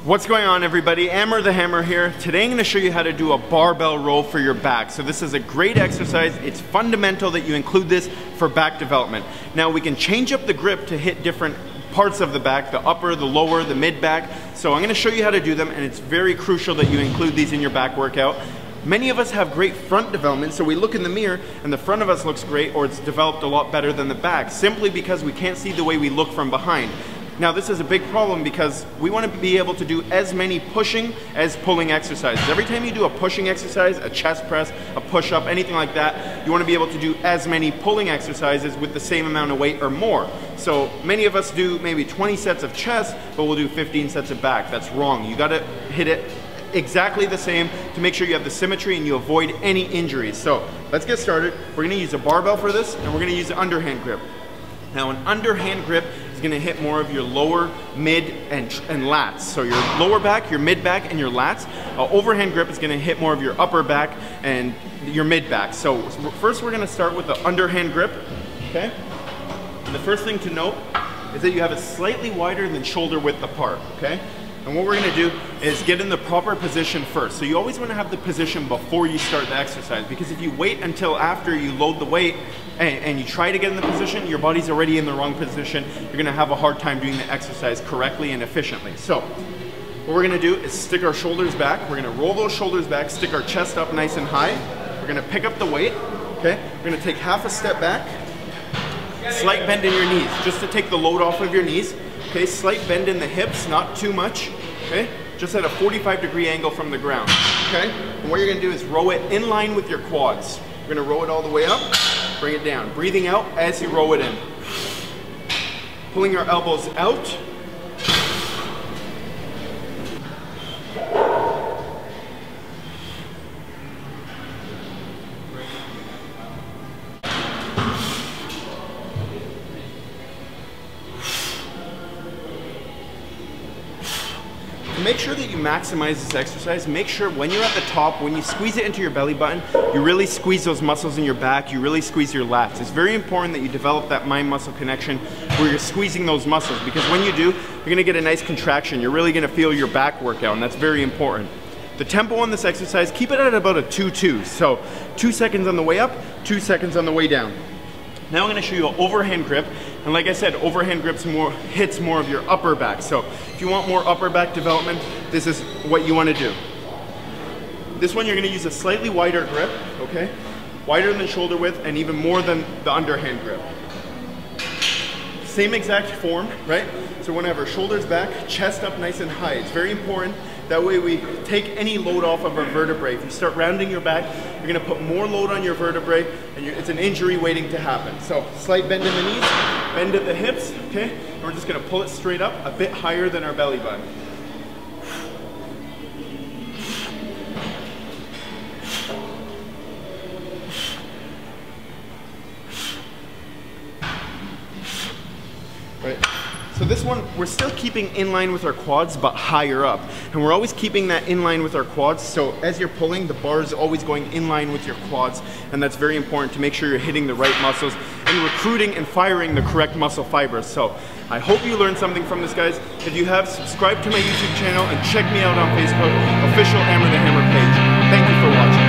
What's going on, everybody? Amer the Hammer here. Today I'm going to show you how to do a barbell row for your back. So this is a great exercise. It's fundamental that you include this for back development. Now we can change up the grip to hit different parts of the back, the upper, the lower, the mid back. So I'm going to show you how to do them, and it's very crucial that you include these in your back workout. Many of us have great front development, so we look in the mirror and the front of us looks great, or it's developed a lot better than the back, simply because we can't see the way we look from behind. Now this is a big problem because we want to be able to do as many pushing as pulling exercises. Every time you do a pushing exercise, a chest press, a push-up, anything like that, you want to be able to do as many pulling exercises with the same amount of weight or more. So many of us do maybe 20 sets of chest, but we'll do 15 sets of back. That's wrong. You got to hit it exactly the same to make sure you have the symmetry and you avoid any injuries. So let's get started. We're going to use a barbell for this, and we're going to use an underhand grip. Now an underhand grip is going to hit more of your lower, mid, and lats. So your lower back, your mid back, and your lats. Overhand grip is going to hit more of your upper back and your mid back. So first we're going to start with the underhand grip, okay? And the first thing to note is that you have it slightly wider than shoulder width apart, okay? And what we're going to do is get in the proper position first. So you always want to have the position before you start the exercise, because if you wait until after you load the weight and you try to get in the position, your body's already in the wrong position. You're going to have a hard time doing the exercise correctly and efficiently. So what we're going to do is stick our shoulders back. We're going to roll those shoulders back, stick our chest up nice and high. We're going to pick up the weight, okay? We're going to take half a step back, slight bend in your knees, just to take the load off of your knees. Okay, slight bend in the hips, not too much, okay? Just at a 45-degree angle from the ground, okay? And what you're gonna do is row it in line with your quads. You're gonna row it all the way up, bring it down. Breathing out as you row it in. Pulling our elbows out. Make sure that you maximize this exercise. Make sure when you're at the top, when you squeeze it into your belly button, you really squeeze those muscles in your back, you really squeeze your lats. It's very important that you develop that mind-muscle connection where you're squeezing those muscles, because when you do, you're gonna get a nice contraction. You're really gonna feel your back workout, and that's very important. The tempo on this exercise, keep it at about a 2-2. So 2 seconds on the way up, 2 seconds on the way down. Now I'm going to show you an overhand grip, and like I said, overhand grips hits more of your upper back. So if you want more upper back development, this is what you want to do. This one you're going to use a slightly wider grip, okay? Wider than shoulder width and even more than the underhand grip. Same exact form, right? So whenever shoulders back, chest up nice and high. It's very important. That way we take any load off of our vertebrae. If you start rounding your back, you're gonna put more load on your vertebrae, and it's an injury waiting to happen. So slight bend in the knees, bend at the hips, okay? And we're just gonna pull it straight up, a bit higher than our belly button. Right. So this one, we're still keeping in line with our quads, but higher up. And we're always keeping that in line with our quads, so as you're pulling, the bar is always going in line with your quads, and that's very important to make sure you're hitting the right muscles and recruiting and firing the correct muscle fibers. So I hope you learned something from this, guys. If you have, subscribe to my YouTube channel and check me out on Facebook, official Amer the Hammer page. Thank you for watching.